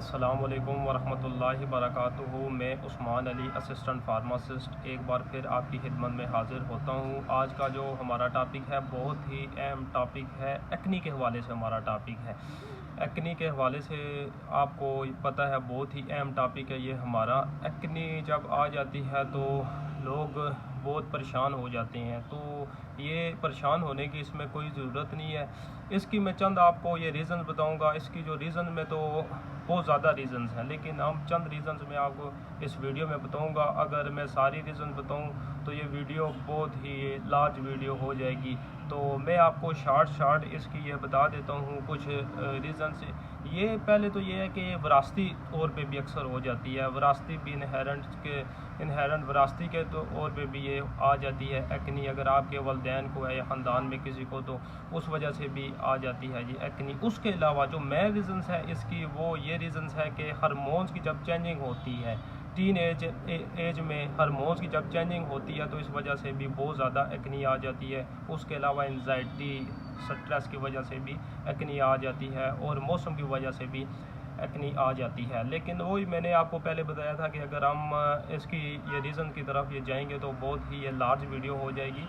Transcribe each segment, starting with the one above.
अस्सलामुअलैकुम वरहमतुल्लाहि वबरकातुहू। मैं उस्मान अली असिस्टेंट फार्मासिस्ट एक बार फिर आपकी खिदमत में हाज़िर होता हूँ। आज का जो हमारा टॉपिक है बहुत ही अहम टॉपिक है। एक्ने के हवाले से हमारा टॉपिक है। एक्ने के हवाले से आपको पता है बहुत ही अहम टॉपिक है ये हमारा। एक्ने जब आ जाती है तो लोग बहुत परेशान हो जाते हैं, तो ये परेशान होने की इसमें कोई ज़रूरत नहीं है। इसकी मैं चंद आपको ये रीज़न बताऊंगा। इसकी जो रीज़न में तो बहुत ज़्यादा रीज़न्स हैं, लेकिन हम चंद रीज़न्स में आपको इस वीडियो में बताऊंगा। अगर मैं सारी रीज़न बताऊं तो ये वीडियो बहुत ही लार्ज वीडियो हो जाएगी, तो मैं आपको शार्ट इसकी ये बता देता हूँ कुछ रीज़न्स। ये पहले तो ये है कि विरासती तौर पे भी अक्सर हो जाती है, विरासती भी इनहेरेंट विरासती के तौर पे भी ये आ जाती है एक्ने। अगर आपके वालिदैन को है या ख़ानदान में किसी को, तो उस वजह से भी आ जाती है ये एक्ने। उसके अलावा जो मेन रीज़न्स है इसकी, वो ये रीज़न्स है कि हार्मोन्स की जब चेंजिंग होती है, टीन एज में हार्मोन्स की जब चेंजिंग होती है तो इस वजह से भी बहुत ज़्यादा एक्ने आ जाती है। उसके अलावा एंजाइटी स्ट्रेस की वजह से भी एक्ने आ जाती है, और मौसम की वजह से भी एक्ने आ जाती है। लेकिन वही मैंने आपको पहले बताया था कि अगर हम इसकी ये रीज़न की तरफ ये जाएंगे तो बहुत ही ये लार्ज वीडियो हो जाएगी।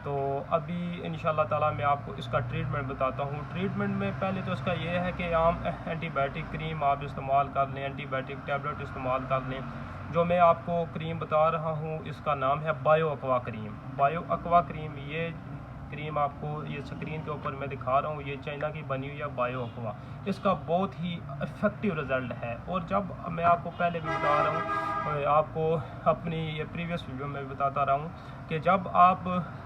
तो अभी इंशाल्लाह ताला मैं आपको इसका ट्रीटमेंट बताता हूँ। ट्रीटमेंट में पहले तो इसका ये है कि आम एंटीबायोटिक क्रीम आप इस्तेमाल कर लें, एंटीबायोटिक टैबलेट इस्तेमाल कर लें। जो मैं आपको क्रीम बता रहा हूँ इसका नाम है bio aqua cream. Bio aqua cream, ये क्रीम आपको ये स्क्रीन के ऊपर मैं दिखा रहा हूँ, ये चाइना की बनी हुई है बायो एक्वा। इसका बहुत ही इफ़ेक्टिव रिज़ल्ट है। और जब मैं आपको पहले भी बता रहा हूँ, आपको अपनी ये प्रीवियस वीडियो में बताता रहा हूँ कि जब आप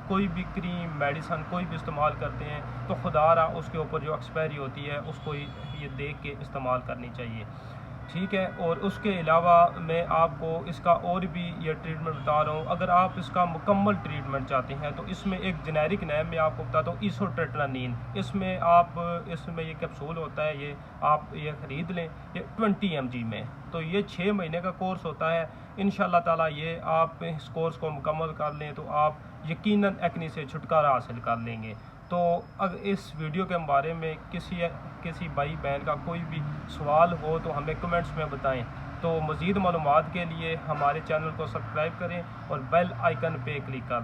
कोई भी क्रीम मेडिसन कोई भी इस्तेमाल करते हैं तो खुदारा उसके ऊपर जो एक्सपायरी होती है उसको ये देख के इस्तेमाल करनी चाहिए, ठीक है। और उसके अलावा मैं आपको इसका और भी ये ट्रीटमेंट बता रहा हूँ। अगर आप इसका मुकम्मल ट्रीटमेंट चाहते हैं तो इसमें एक जेनेरिक नेम मैं आपको बताता हूँ, इसोट्रेटिनोइन। इसमें ये कैप्सूल होता है, ये आप ये ख़रीद लें, ये 20 mg में। तो ये 6 महीने का कोर्स होता है। इंशाल्लाह ताला ये आप इस कोर्स को मुकम्मल कर लें तो आप यकीनन एक्ने से छुटकारा हासिल कर लेंगे। तो अगर इस वीडियो के बारे में किसी भाई बहन का कोई भी सवाल हो तो हमें कमेंट्स में बताएं। तो मज़ीद मालूमात के लिए हमारे चैनल को सब्सक्राइब करें और बेल आइकन पे क्लिक कर